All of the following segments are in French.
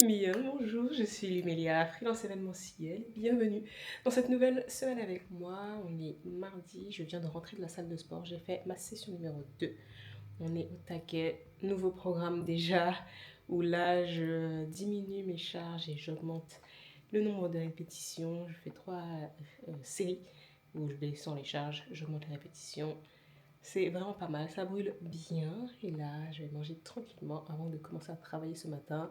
Bien, bonjour, je suis Mélia, freelance événementiel. Bienvenue dans cette nouvelle semaine avec moi. On est mardi, je viens de rentrer de la salle de sport. J'ai fait ma session numéro 2. On est au taquet, nouveau programme déjà, où là je diminue mes charges et j'augmente le nombre de répétitions. Je fais 3 séries où je descends les charges, j'augmente les répétitions. C'est vraiment pas mal, ça brûle bien. Et là, je vais manger tranquillement avant de commencer à travailler ce matin.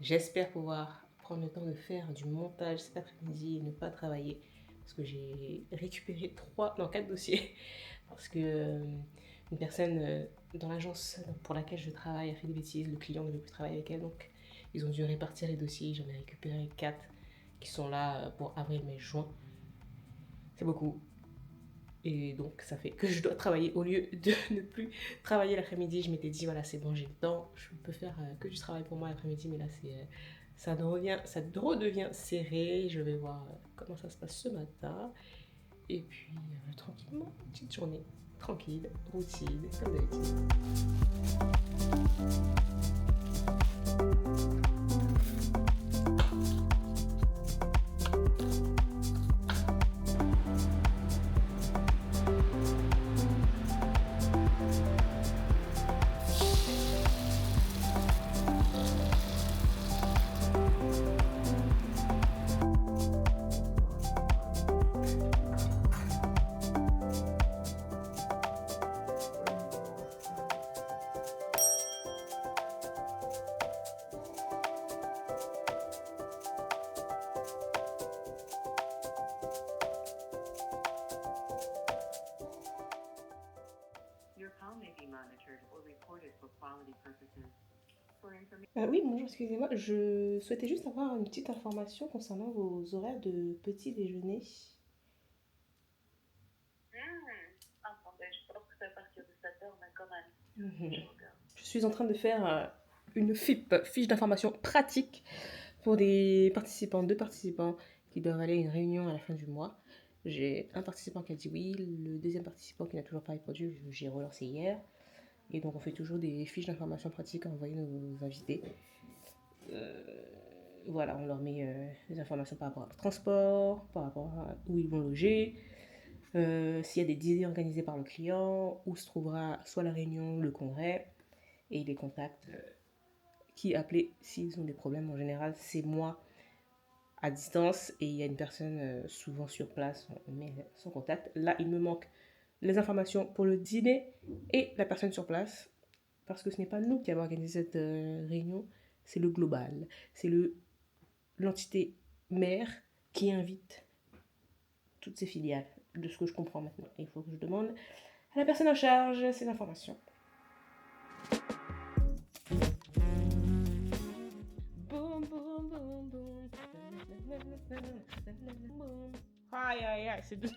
J'espère pouvoir prendre le temps de faire du montage cet après-midi et ne pas travailler parce que j'ai récupéré 4 dossiers parce que une personne dans l'agence pour laquelle je travaille a fait des bêtises, le client ne veut plus travailler avec elle, donc ils ont dû répartir les dossiers. J'en ai récupéré 4 qui sont là pour avril, mai, juin. C'est beaucoup. Et donc, ça fait que je dois travailler au lieu de ne plus travailler l'après-midi. Je m'étais dit, voilà, c'est bon, j'ai le temps, je peux faire que du travail pour moi l'après-midi, mais là, ça redevient serré. Je vais voir comment ça se passe ce matin. Et puis, tranquillement, petite journée tranquille, routine, comme d'habitude. Oui, bonjour, excusez-moi. Je souhaitais juste avoir une petite information concernant vos horaires de petit déjeuner. Mhm. Je suis en train de faire une FIP, fiche d'information pratique, pour des participants, 2 participants qui doivent aller à une réunion à la fin du mois. J'ai un participant qui a dit oui, le deuxième participant qui n'a toujours pas répondu, j'ai relancé hier. Et donc on fait toujours des fiches d'information pratique à envoyer nos invités. Voilà, on leur met des informations par rapport au transport, par rapport à où ils vont loger, s'il y a des dîners organisés par le client, où se trouvera soit la réunion, le congrès, et les contacts qui appeler s'ils ont des problèmes. En général, c'est moi à distance et il y a une personne souvent sur place, on met son contact. Là, il me manque les informations pour le dîner et la personne sur place parce que ce n'est pas nous qui avons organisé cette réunion, c'est le global, c'est l'entité mère qui invite toutes ses filiales, de ce que je comprends maintenant. Il faut que je demande à la personne en charge ces informations. Boum, boum, boum, boum. Aïe, aïe, aïe, c'est de...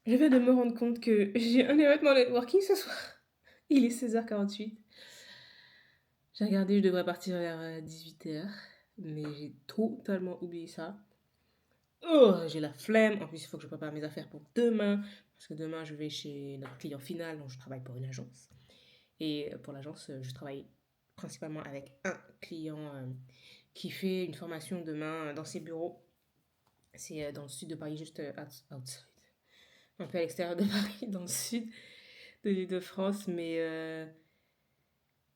Je viens de me rendre compte que j'ai un événement networking ce soir. Il est 16h48. J'ai regardé, je devrais partir vers 18h. Mais j'ai totalement oublié ça. Oh, j'ai la flemme. En plus, il faut que je prépare mes affaires pour demain. Parce que demain, je vais chez notre client final. Donc, je travaille pour une agence. Et pour l'agence, je travaille principalement avec un client qui fait une formation demain dans ses bureaux. C'est dans le sud de Paris, juste outside. Un peu à l'extérieur de Paris, dans le sud de l'île de France. Mais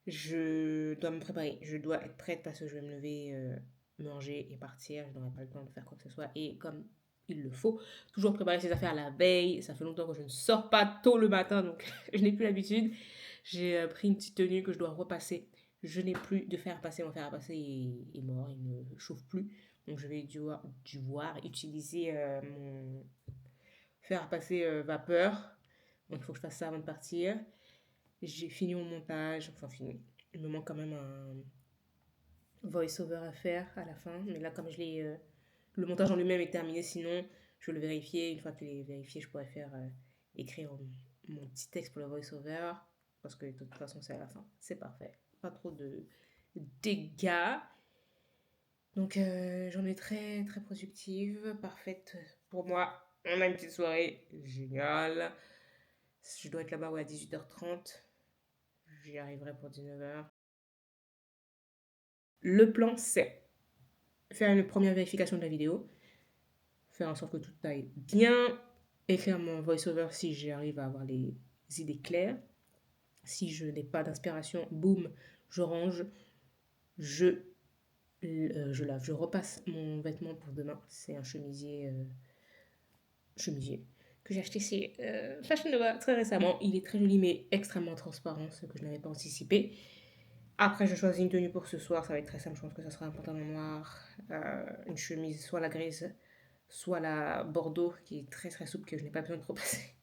je dois me préparer. Je dois être prête parce que je vais me lever, manger et partir. Je n'aurai pas le temps de faire quoi que ce soit. Et comme il le faut. Toujours préparer ses affaires la veille. Ça fait longtemps que je ne sors pas tôt le matin, donc je n'ai plus l'habitude. J'ai pris une petite tenue que je dois repasser. Je n'ai plus de fer à passer. Mon fer à passer est mort, il ne chauffe plus. Donc je vais devoir utiliser mon fer à passer vapeur. Donc il faut que je fasse ça avant de partir. J'ai fini mon montage, enfin fini. Il me manque quand même un voice-over à faire à la fin. Mais là, comme le montage en lui-même est terminé, sinon je vais le vérifier. Une fois qu'il est vérifié, je pourrais écrire mon petit texte pour le voice-over. Parce que de toute façon, c'est à la fin. C'est parfait. Pas trop de dégâts. Donc j'en ai très très productive, parfaite pour moi. On a une petite soirée géniale. Je dois être là-bas à 18h30. J'y arriverai pour 19h. Le plan, c'est faire une première vérification de la vidéo, faire en sorte que tout aille bien, écrire mon voice-over si j'arrive à avoir les idées claires. Si je n'ai pas d'inspiration, boum, je range, je lave. Je repasse mon vêtement pour demain. C'est un chemisier que j'ai acheté chez Fashion Nova très récemment. Il est très joli mais extrêmement transparent, ce que je n'avais pas anticipé. Après, je choisis une tenue pour ce soir. Ça va être très simple. Je pense que ça sera un pantalon noir, une chemise, soit la grise, soit la bordeaux, qui est très très souple, que je n'ai pas besoin de trop passer.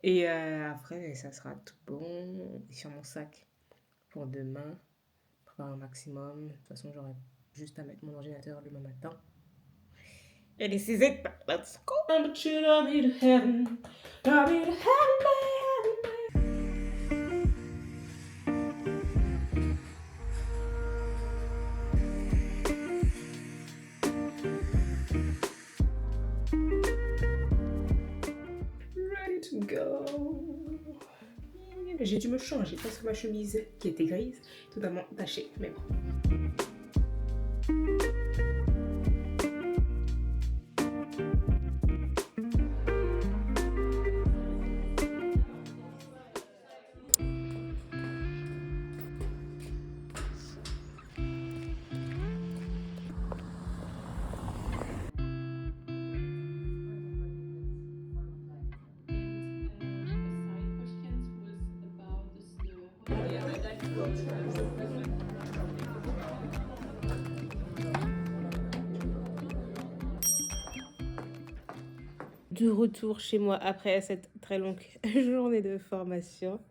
Et après, ça sera tout bon. Et sur mon sac pour demain, préparer un maximum. De toute façon, j'aurai juste à mettre mon ordinateur demain matin. Et this is it. Let's go. But you don't need heaven. Don't need heaven. Ready to go. J'ai dû me changer parce que ma chemise, qui était grise, totalement tachée. Mais bon. De retour chez moi après cette très longue journée de formation.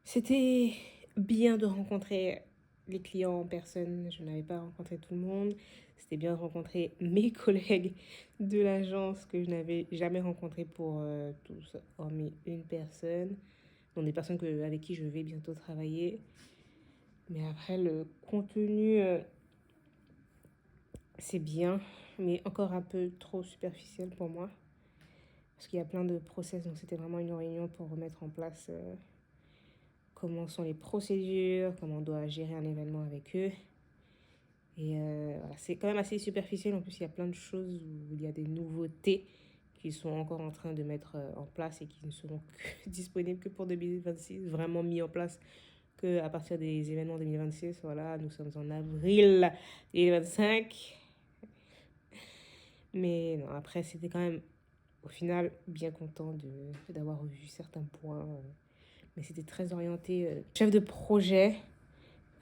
C'était bien de rencontrer les clients en personne. Je n'avais pas rencontré tout le monde. C'était bien de rencontrer mes collègues de l'agence que je n'avais jamais rencontré pour tous, hormis une personne. Donc des personnes avec qui je vais bientôt travailler. Mais après, le contenu, c'est bien, mais encore un peu trop superficiel pour moi. Parce qu'il y a plein de process, donc c'était vraiment une réunion pour remettre en place comment sont les procédures, comment on doit gérer un événement avec eux. Et voilà, c'est quand même assez superficiel. En plus, il y a plein de choses où il y a des nouveautés qui sont encore en train de mettre en place et qui ne seront disponibles que pour 2026, vraiment mis en place qu'à partir des événements 2026. Voilà, nous sommes en avril 2025. Mais non, après, c'était quand même, au final, bien content d'avoir vu certains points. Mais c'était très orienté chef de projet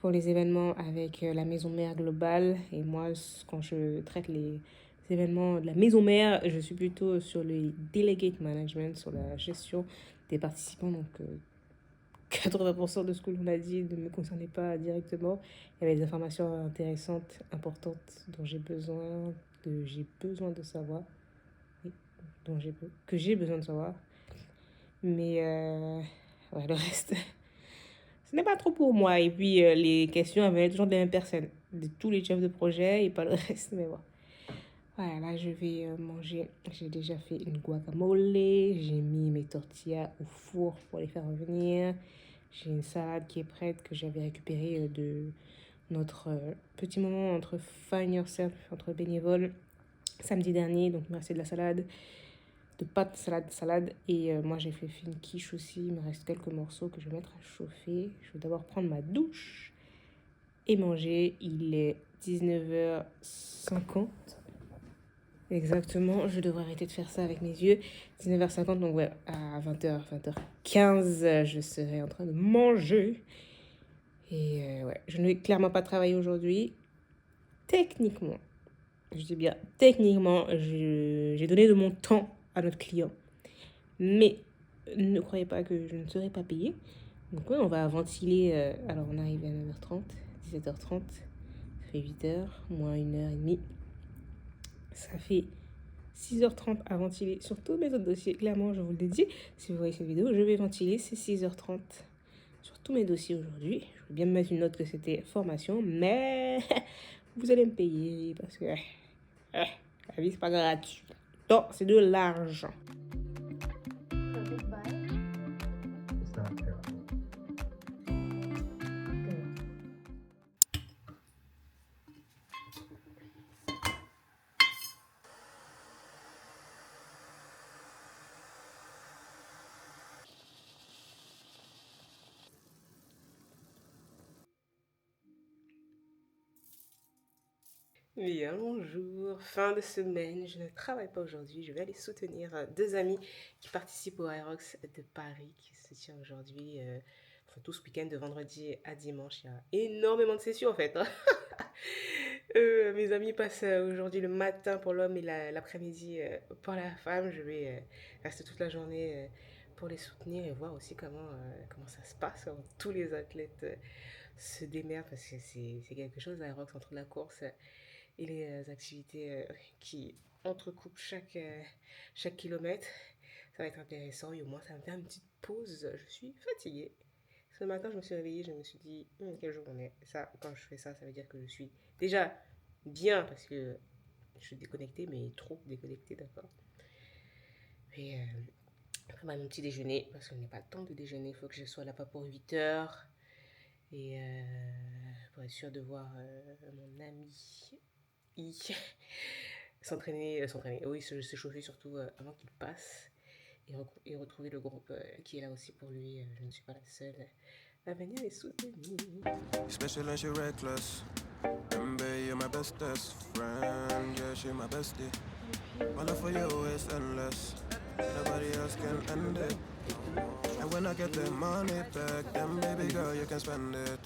pour les événements avec la maison mère globale. Et moi, quand je traite les événements de la maison mère, je suis plutôt sur le delegate management, sur la gestion des participants. Donc, 80% de ce que l'on a dit ne me concernait pas directement. Il y avait des informations intéressantes, importantes, dont j'ai besoin de savoir. Oui, que j'ai besoin de savoir. Mais ouais, le reste, ce n'est pas trop pour moi. Et puis, les questions venaient toujours des mêmes personnes, de tous les chefs de projet et pas le reste. Mais bon. Voilà, là, je vais manger. J'ai déjà fait une guacamole. J'ai mis mes tortillas au four pour les faire revenir. J'ai une salade qui est prête que j'avais récupérée de notre petit moment entre Find Yourself, entre bénévoles, samedi dernier. Donc, merci de la salade, de pâtes, salade. Et moi, j'ai fait une quiche aussi. Il me reste quelques morceaux que je vais mettre à chauffer. Je vais d'abord prendre ma douche et manger. Il est 19h50. Exactement, je devrais arrêter de faire ça avec mes yeux. 19h50, donc ouais, à 20h, 20h15, je serai en train de manger. Et ouais, je ne vais clairement pas travailler aujourd'hui. Techniquement, je dis bien techniquement, j'ai donné de mon temps à notre client. Mais ne croyez pas que je ne serai pas payée. Donc ouais, on va ventiler. Alors on arrive à 9h30, 17h30. Ça fait 8h, moins 1h30. Ça fait 6h30 à ventiler sur tous mes autres dossiers. Clairement, je vous le dis, si vous voyez cette vidéo, je vais ventiler ces 6h30 sur tous mes dossiers aujourd'hui. Je vais bien me mettre une note que c'était formation, mais vous allez me payer parce que la vie, c'est pas gratuit. Donc, c'est de l'argent. Bien, bonjour. Fin de semaine, je ne travaille pas aujourd'hui. Je vais aller soutenir deux amis qui participent au Aerox de Paris qui se tient aujourd'hui, enfin tout ce week-end de vendredi à dimanche. Il y a énormément de sessions en fait. Mes amis passent aujourd'hui le matin pour l'homme et l'après-midi pour la femme. Je vais rester toute la journée pour les soutenir et voir aussi comment ça se passe, comment tous les athlètes se démerdent parce que c'est quelque chose, l'Aerox, entre la course et les activités qui entrecoupent chaque kilomètre. Ça va être intéressant et au moins ça va me faire une petite pause. Je suis fatiguée. Ce matin, je me suis réveillée, je me suis dit, quelle journée. Ça, quand je fais ça, ça veut dire que je suis déjà bien parce que je suis déconnectée, mais trop déconnectée, d'accord. Et après mon petit déjeuner, parce qu'on n'est pas le temps de déjeuner, il faut que je sois là-bas pour 8 heures. Et pour être sûr de voir mon ami s'entraîner, oui, s'échauffer surtout avant qu'il passe et retrouver le groupe qui est là aussi pour lui. Je ne suis pas la seule à venir les soutenir. Special and she reckless. Baby, you're my bestest friend. Yeah, she my bestie. My love for you is endless. Nobody else can end it. And when I get the money back, then baby girl, you can spend it.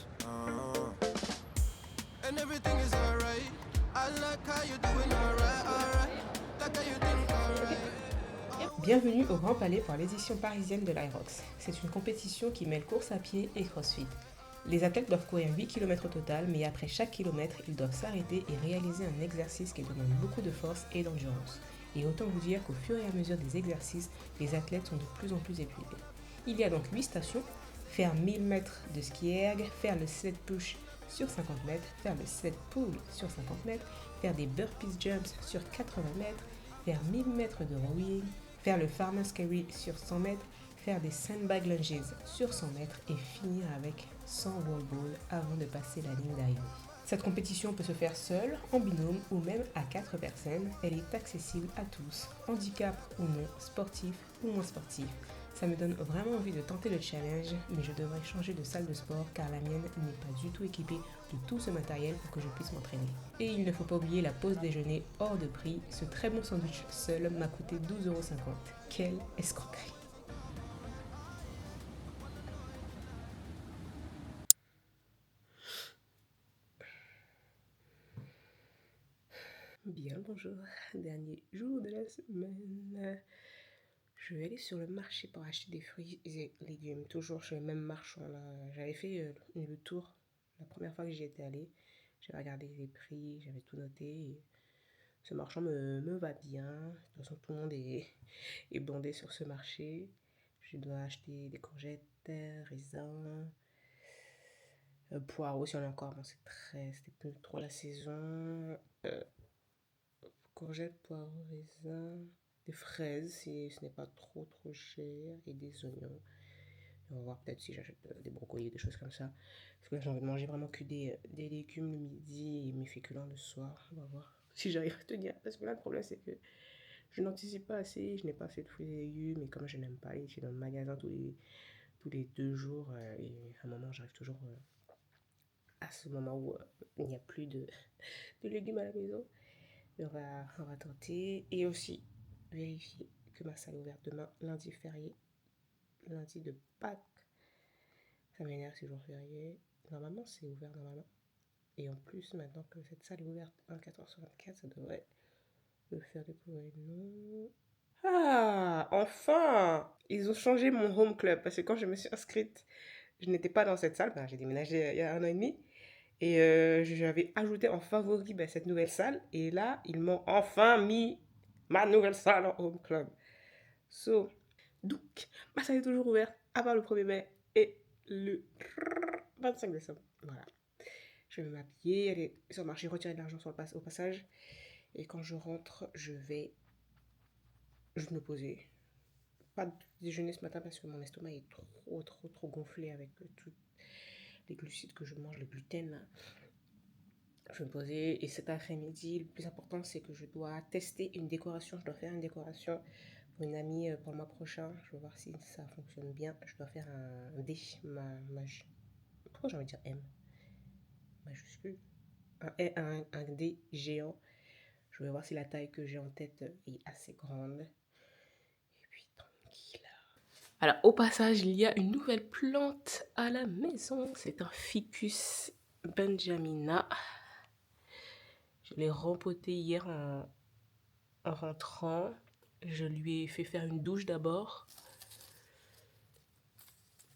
And everything is alright. I like how you doing alright, alright. Like how you think alright. Bienvenue au Grand Palais pour l'édition parisienne de l'Aerox. C'est une compétition qui mêle course à pied et crossfit. Les athlètes doivent courir 8 km au total, mais après chaque kilomètre, ils doivent s'arrêter et réaliser un exercice qui demande beaucoup de force et d'endurance. Et autant vous dire qu'au fur et à mesure des exercices, les athlètes sont de plus en plus épuisés. Il y a donc 8 stations: faire 1000 mètres de ski erg, faire le sled push sur 50 mètres, faire le sled pull sur 50 mètres, faire des burpees jumps sur 80 mètres, faire 1000 mètres de rowing, faire le farmer's carry sur 100 mètres, faire des sandbag lunges sur 100 mètres et finir avec 100 wall balls avant de passer la ligne d'arrivée. Cette compétition peut se faire seule, en binôme ou même à 4 personnes. Elle est accessible à tous, handicap ou non, sportif ou moins sportif. Ça me donne vraiment envie de tenter le challenge, mais je devrais changer de salle de sport car la mienne n'est pas du tout équipée de tout ce matériel pour que je puisse m'entraîner. Et il ne faut pas oublier la pause déjeuner hors de prix. Ce très bon sandwich seul m'a coûté 12,50 €. Quelle escroquerie! Bien, bonjour. Dernier jour de la semaine. Je vais aller sur le marché pour acheter des fruits et légumes. Toujours chez le même marchand là. J'avais fait le tour la première fois que j'y étais allée. J'avais regardé les prix, j'avais tout noté. Et ce marchand me va bien. De toute façon, tout le monde est bandé sur ce marché. Je dois acheter des courgettes, raisins, poireaux si on en a encore. Bon, c'était plus trop la saison. Courgettes, poireaux, raisins, des fraises si ce n'est pas trop cher et des oignons. Et on va voir peut-être si j'achète des brocolis, des choses comme ça. Parce que là, j'ai envie de manger vraiment que des légumes le midi et mes féculents le soir. On va voir si j'arrive à tenir. Parce que là, le problème, c'est que je n'anticipe pas assez. Je n'ai pas assez de fruits et légumes. Et comme je n'aime pas aller chez dans le magasin tous les 2 jours, et à un moment, j'arrive toujours à ce moment où il n'y a plus de légumes à la maison. Mais on va tenter. Et aussi vérifier que ma salle est ouverte demain, lundi férié, lundi de Pâques. Ça m'énerve ces jours fériés. Normalement, c'est ouvert normalement. Et en plus, maintenant que cette salle est ouverte 24h sur 24, ça devrait me faire découvrir le nom. Ah, enfin! Ils ont changé mon home club parce que quand je me suis inscrite, je n'étais pas dans cette salle. Ben, j'ai déménagé il y a 1 an et demi. Et j'avais ajouté en favori cette nouvelle salle. Et là, ils m'ont enfin mis ma nouvelle salle en home club. Donc, ma salle est toujours ouverte à part le 1er mai et le 25 décembre. Voilà. Je vais m'habiller, aller sur le marché, retirer de l'argent au passage. Et quand je rentre, je vais juste me poser. Pas de déjeuner ce matin parce que mon estomac est trop gonflé avec tous les glucides que je mange, le gluten là. Je vais me poser et cet après-midi, le plus important c'est que je dois tester une décoration. Je dois faire une décoration pour une amie pour le mois prochain. Je vais voir si ça fonctionne bien. Je dois faire un D, pourquoi j'ai envie de dire M majuscule, un D géant. Je vais voir si la taille que j'ai en tête est assez grande. Et puis tranquille. Alors au passage, il y a une nouvelle plante à la maison. C'est un ficus benjamina. Je l'ai rempoté hier en rentrant. Je lui ai fait faire une douche d'abord.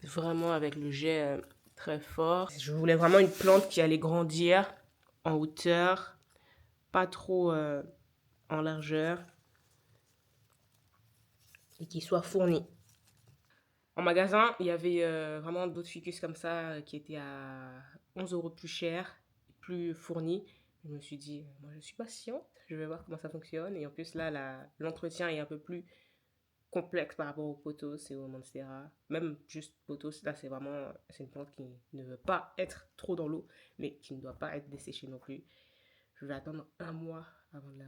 Vraiment avec le jet très fort. Je voulais vraiment une plante qui allait grandir en hauteur, pas trop en largeur et qui soit fournie. En magasin, il y avait vraiment d'autres ficus comme ça qui étaient à 11 € plus cher, plus fournis. Je me suis dit, moi je suis patiente, je vais voir comment ça fonctionne. Et en plus là, l'entretien est un peu plus complexe par rapport aux pothos et aux monstera. Même juste pothos, là c'est une plante qui ne veut pas être trop dans l'eau, mais qui ne doit pas être desséchée non plus. Je vais attendre 1 mois avant de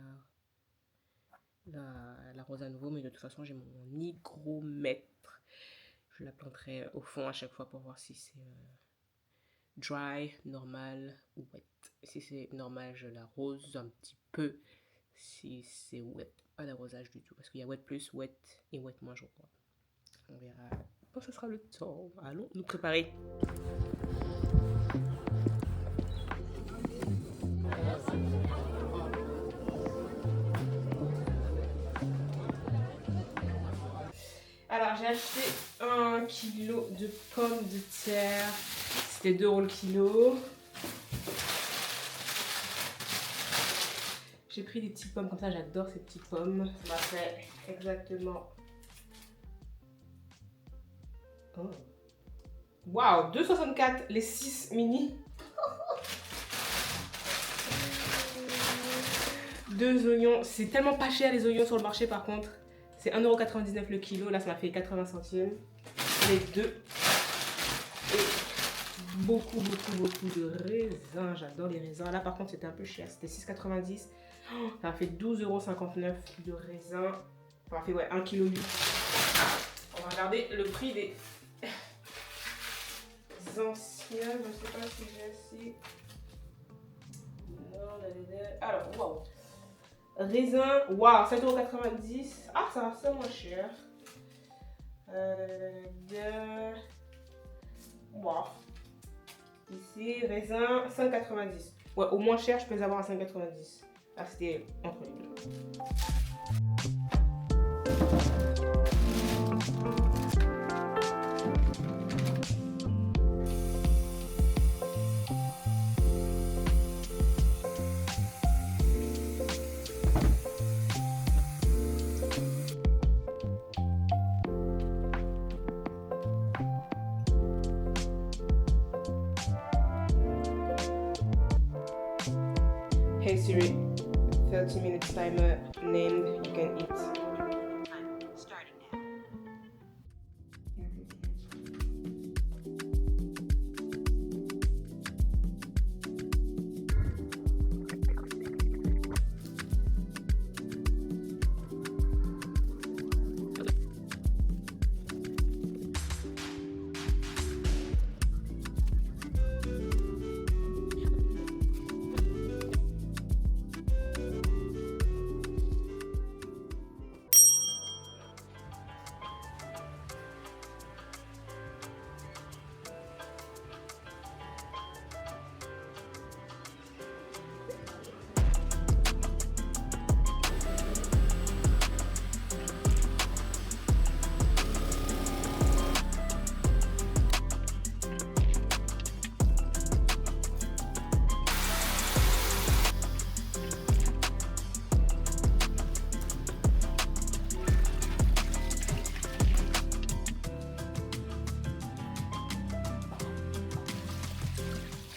l'arroser à nouveau, mais de toute façon j'ai mon hygromètre. Je la planterai au fond à chaque fois pour voir si c'est dry, normal ou wet. Si c'est normal, je l'arrose un petit peu. Si c'est wet, pas d'arrosage du tout. Parce qu'il y a wet plus, wet et wet moins, je crois. On verra quand ce sera le temps. Allons nous préparer. Alors j'ai acheté 1 kilo de pommes de terre. C'était 2 € le kilo. J'ai pris des petites pommes comme ça, j'adore ces petites pommes. Ça m'a fait exactement... Oh. Waouh, 2,64 les 6 mini. 2 oignons, c'est tellement pas cher les oignons sur le marché par contre. C'est 1,99 € le kilo, là ça m'a fait 80 centimes. Les deux. Et beaucoup de raisins, j'adore les raisins. Là par contre c'était un peu cher, c'était 6,90 €. Ça m'a fait 12,59 € de raisins. Ça m'a fait 1,8 kg. On va regarder le prix des anciens. Je ne sais pas si j'ai assez. Alors, waouh. Raisin, waouh, 7,90 €. Ah, ça va, c'est moins cher. Waouh. Ici, raisin, 5,90 €. Ouais, au moins cher, je peux les avoir à 5,90 €. Ah, c'était entre les deux. Hey Siri, 30 minutes timer named, you can eat. Starting now.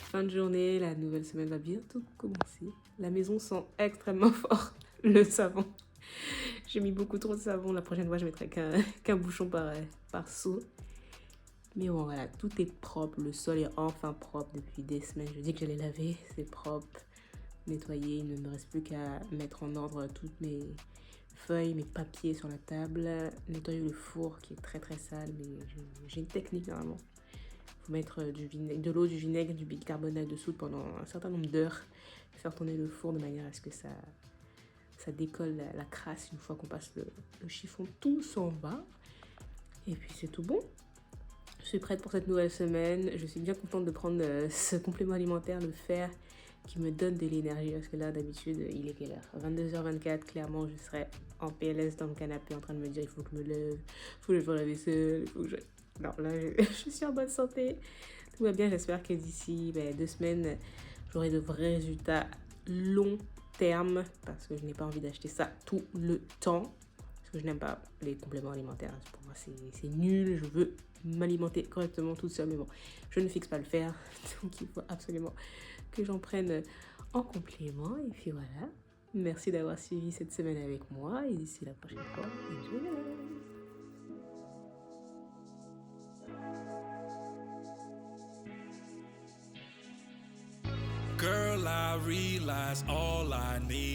fin de journée, la nouvelle semaine va bientôt commencer. La maison sent extrêmement fort le savon. J'ai mis beaucoup trop de savon, la prochaine fois je mettrai qu'un bouchon par seau. Mais bon voilà, tout est propre, le sol est enfin propre depuis des semaines. Je dis que j'allais laver, c'est propre, nettoyer, il ne me reste plus qu'à mettre en ordre toutes mes feuilles, mes papiers sur la table, nettoyer le four qui est très très sale, mais j'ai une technique normalement. Il faut mettre de l'eau, du vinaigre, du bicarbonate de soude pendant un certain nombre d'heures, faire tourner le four de manière à ce que ça décolle la crasse. Une fois qu'on passe le chiffon, tout s'en va. Et puis c'est tout bon. Je suis prête pour cette nouvelle semaine. Je suis bien contente de prendre ce complément alimentaire, le fer, qui me donne de l'énergie. Parce que là, d'habitude, il est quelle heure? 22h24, clairement, je serais en PLS dans le canapé en train de me dire il faut que je me lève, il faut que je fasse la vaisselle, il faut que je... Non, là, je suis en bonne santé. Tout va bien. J'espère que d'ici 2 semaines, j'aurai de vrais résultats long terme. Parce que je n'ai pas envie d'acheter ça tout le temps. Parce que je n'aime pas les compléments alimentaires. Pour moi, c'est nul. Je veux m'alimenter correctement toute seule. Mais bon, je ne fixe pas le faire. Donc, il faut absolument que j'en prenne en complément. Et puis voilà. Merci d'avoir suivi cette semaine avec moi. Et d'ici la prochaine fois, enjoy. Girl, I realize all I need